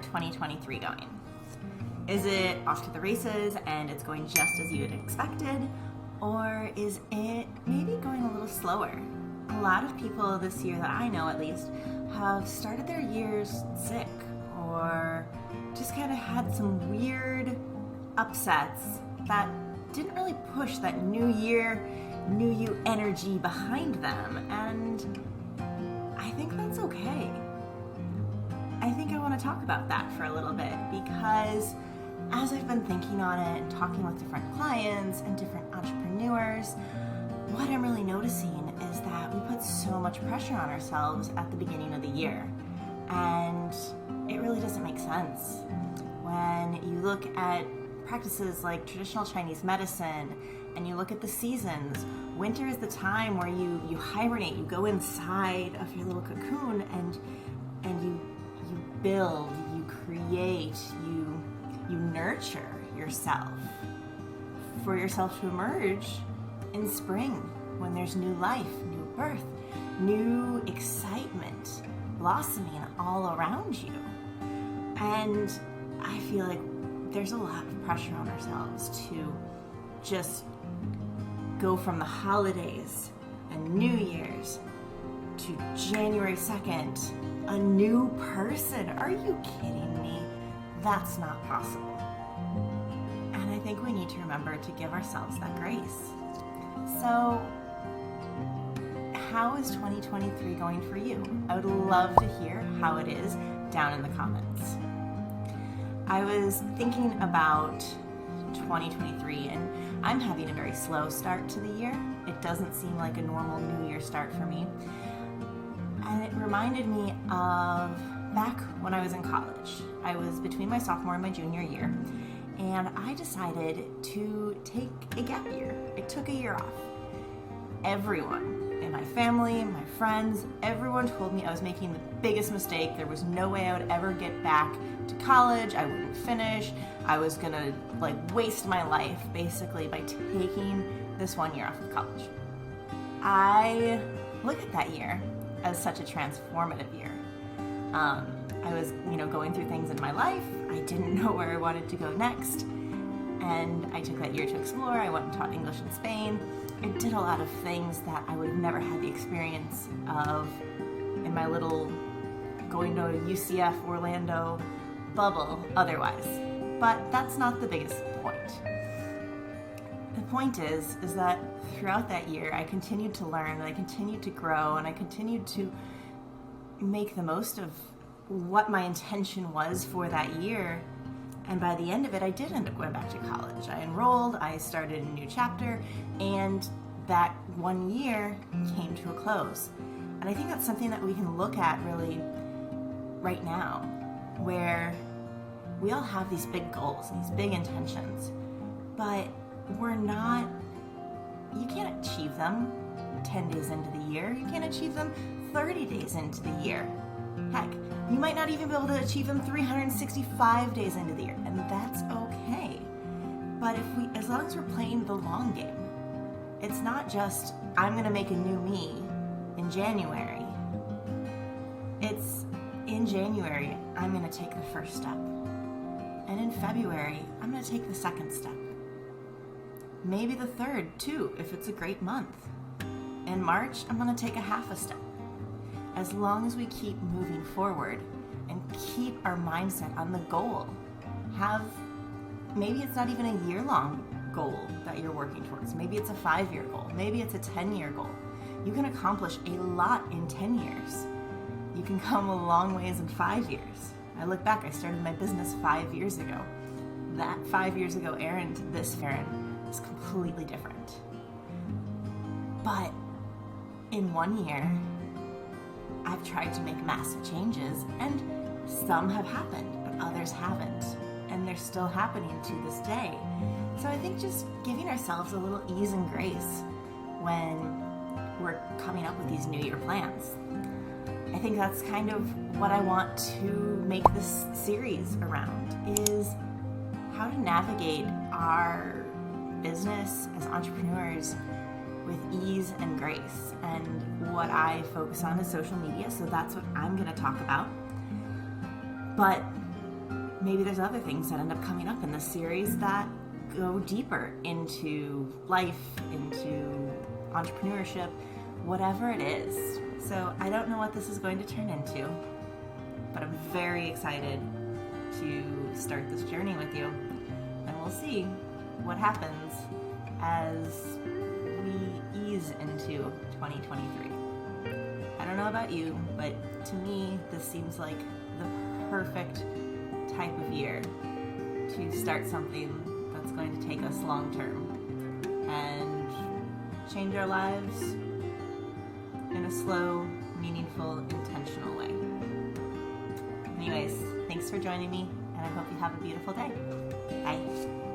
2023 going? Is it off to the races and it's going just as you had expected? Or is it maybe going a little slower? A lot of people this year that I know at least have started their years sick or just kind of had some weird upsets that didn't really push that new year, new you energy behind them. And I think that's okay. I think I want to talk about that for a little bit because as I've been thinking on it and talking with different clients and different entrepreneurs, what I'm really noticing is that we put so much pressure on ourselves at the beginning of the year. And it really doesn't make sense. When you look at practices like traditional Chinese medicine and you look at the seasons, winter is the time where you hibernate, you go inside of your little cocoon and you build, you create, you nurture yourself for yourself to emerge in spring when there's new life, new birth, new excitement blossoming all around you. And I feel like there's a lot of pressure on ourselves to just go from the holidays and New Year's to January 2nd, a new person. Are you kidding me? That's not possible. And I think we need to remember to give ourselves that grace. So, how is 2023 going for you? I would love to hear how it is down in the comments. I was thinking about 2023 and I'm having a very slow start to the year. It doesn't seem like a normal New Year start for me. And it reminded me of back when I was in college. I was between my sophomore and my junior year, and I decided to take a gap year. I took a year off. Everyone in my family, my friends, everyone told me I was making the biggest mistake. There was no way I would ever get back to college. I wouldn't finish. I was gonna waste my life basically by taking this 1 year off of college. I look at that year as such a transformative year. I was, going through things in my life. I didn't know where I wanted to go next. And I took that year to explore. I went and taught English in Spain. I did a lot of things that I would have never had the experience of in my little going to UCF Orlando bubble otherwise. But that's not the biggest point. The point is that throughout that year, I continued to learn and I continued to grow and I continued to make the most of what my intention was for that year. And by the end of it, I did end up going back to college. I enrolled, I started a new chapter, and that 1 year came to a close. And I think that's something that we can look at really right now, where we all have these big goals and these big intentions, but you can't achieve them 10 days into the year. You can't achieve them 30 days into the year. Heck, you might not even be able to achieve them 365 days into the year, and that's okay. But as long as we're playing the long game, it's not just, I'm gonna make a new me in January. It's, in January, I'm gonna take the first step. And in February, I'm gonna take the second step. Maybe the third, too, if it's a great month. In March, I'm gonna take a half a step. As long as we keep moving forward and keep our mindset on the goal, maybe it's not even a year-long goal that you're working towards. Maybe it's a 5-year goal. Maybe it's a 10-year goal. You can accomplish a lot in 10 years. You can come a long ways in 5 years. I look back, I started my business 5 years ago. That 5 years ago Erin to this Erin is completely different. But in 1 year, I've tried to make massive changes, and some have happened, but others haven't. And they're still happening to this day. So I think just giving ourselves a little ease and grace when we're coming up with these New Year plans. I think that's kind of what I want to make this series around, is how to navigate our business as entrepreneurs with ease and grace. And what I focus on is social media, so that's what I'm going to talk about. But maybe there's other things that end up coming up in this series that go deeper into life, into entrepreneurship, whatever it is. So I don't know what this is going to turn into, but I'm very excited to start this journey with you. And we'll see what happens as we ease into 2023. I don't know about you, but to me, this seems like the perfect type of year to start something that's going to take us long term and change our lives in a slow, meaningful, intentional way. Anyways, thanks for joining me, and I hope you have a beautiful day. Bye.